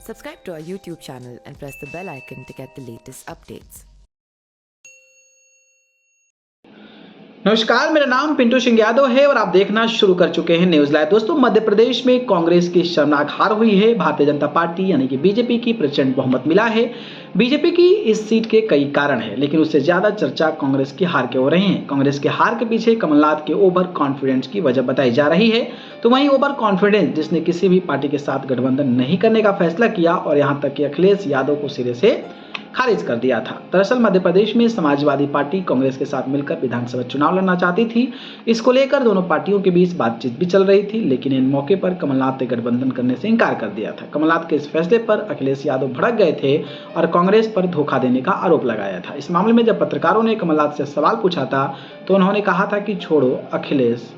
Subscribe to our YouTube channel and press the bell icon to get the latest updates. नमस्कार, मेरा नाम पिंटू सिंह यादव है और आप देखना शुरू कर चुके हैं न्यूज लाइव। दोस्तों, मध्य प्रदेश में कांग्रेस की शर्मनाक हार हुई है। भारतीय जनता पार्टी यानी कि बीजेपी की प्रचंड बहुमत मिला है। बीजेपी की इस सीट के कई कारण हैं, लेकिन उससे ज्यादा चर्चा कांग्रेस की हार के हो रही है। कांग्रेस के हार के पीछे कमलनाथ के ओवर कॉन्फिडेंस की वजह बताई जा रही है। तो वहीं ओवर कॉन्फिडेंस जिसने किसी भी पार्टी के साथ गठबंधन नहीं करने का फैसला किया और यहां तक कि अखिलेश यादव को सिरे से खारिज कर दिया था। दरअसल मध्य प्रदेश में समाजवादी पार्टी कांग्रेस के साथ मिलकर विधानसभा चुनाव लड़ना चाहती थी। इसको लेकर दोनों पार्टियों के बीच बातचीत भी चल रही थी, लेकिन इन मौके पर कमलनाथ ने गठबंधन करने से इनकार कर दिया था। कमलनाथ के इस फैसले पर अखिलेश यादव भड़क गए थे और कांग्रेस पर धोखा देने का आरोप लगाया था। इस मामले में जब पत्रकारों ने कमलनाथ से सवाल पूछा था तो उन्होंने कहा था कि छोड़ो अखिलेश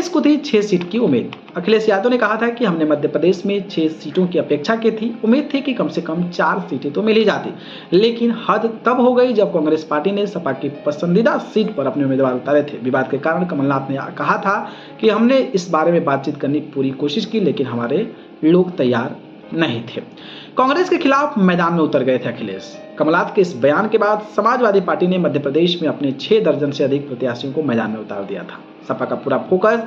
को थी 6 सीट की उम्मीद। अखिलेश यादव ने कहा था कि हमने मध्य प्रदेश में 6 सीटों की अपेक्षा की थी। उम्मीद थी कि कम से कम 4 सीटें तो मिल ही जाती, लेकिन हद तब हो गई जब कांग्रेस पार्टी ने सपा की पसंदीदा सीट पर अपने उम्मीदवार उतारे थे। विवाद के कारण कमलनाथ ने कहा था कि हमने इस बारे में बातचीत करने की पूरी कोशिश की, लेकिन हमारे लोग तैयार नहीं थे। कांग्रेस के खिलाफ मैदान में उतर गए थे अखिलेश। कमलनाथ के इस बयान के बाद समाजवादी पार्टी ने मध्य प्रदेश में अपने 6 दर्जन से अधिक प्रत्याशियों को मैदान में उतार दिया था। सपा का पूरा फोकस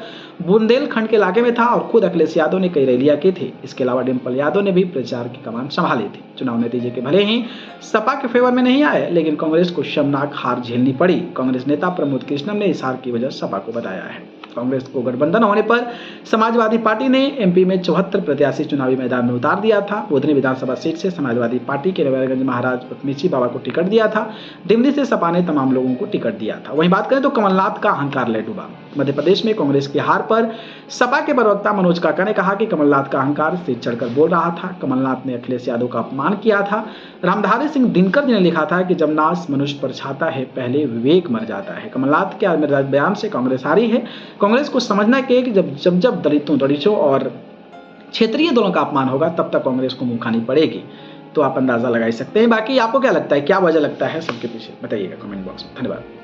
बुंदेलखंड के इलाके में था और खुद अखिलेश यादव ने कई रैलियां की थी। इसके अलावा डिम्पल यादव ने भी प्रचार की कमान संभाली थी। चुनाव नतीजे के भले ही सपा के फेवर में नहीं आए, लेकिन कांग्रेस को शर्मनाक हार झेलनी पड़ी। कांग्रेस नेता प्रमोद कृष्णम ने इस हार की वजह सपा को बताया है। कांग्रेस को गठबंधन होने पर समाजवादी पार्टी ने एमपी में 74 प्रत्याशी चुनावी मैदान में उतार दिया था। बुधनी विधानसभा सीट से समाजवादी पार्टी के नवरगंज महाराज पटनीची बाबा को टिकट दिया था। दिल्ली से सपा ने तमाम लोगों को टिकट दिया था। वहीं बात करें तो कमलनाथ का अहंकार ले डूबा। मध्य प्रदेश में कांग्रेस की हार पर सपा के प्रवक्ता मनोज काका ने कहा कि कमलनाथ का अहंकार सीट चढ़कर बोल रहा था। कमलनाथ ने अखिलेश यादव का अपमान किया था। रामधारी सिंह दिनकर जी ने लिखा था कि जब नाश मनुष्य पर छाता है, पहले विवेक मर जाता है। कमलनाथ के बयान से कांग्रेस हारी है। कांग्रेस को समझना कि जब दलितों और क्षेत्रीय दोनों का अपमान होगा, तब तक कांग्रेस को मुंह खानी पड़ेगी। तो आप अंदाजा लगा सकते हैं। बाकी आपको क्या लगता है, क्या वजह लगता है सबके पीछे, बताइएगा कमेंट बॉक्स में। धन्यवाद।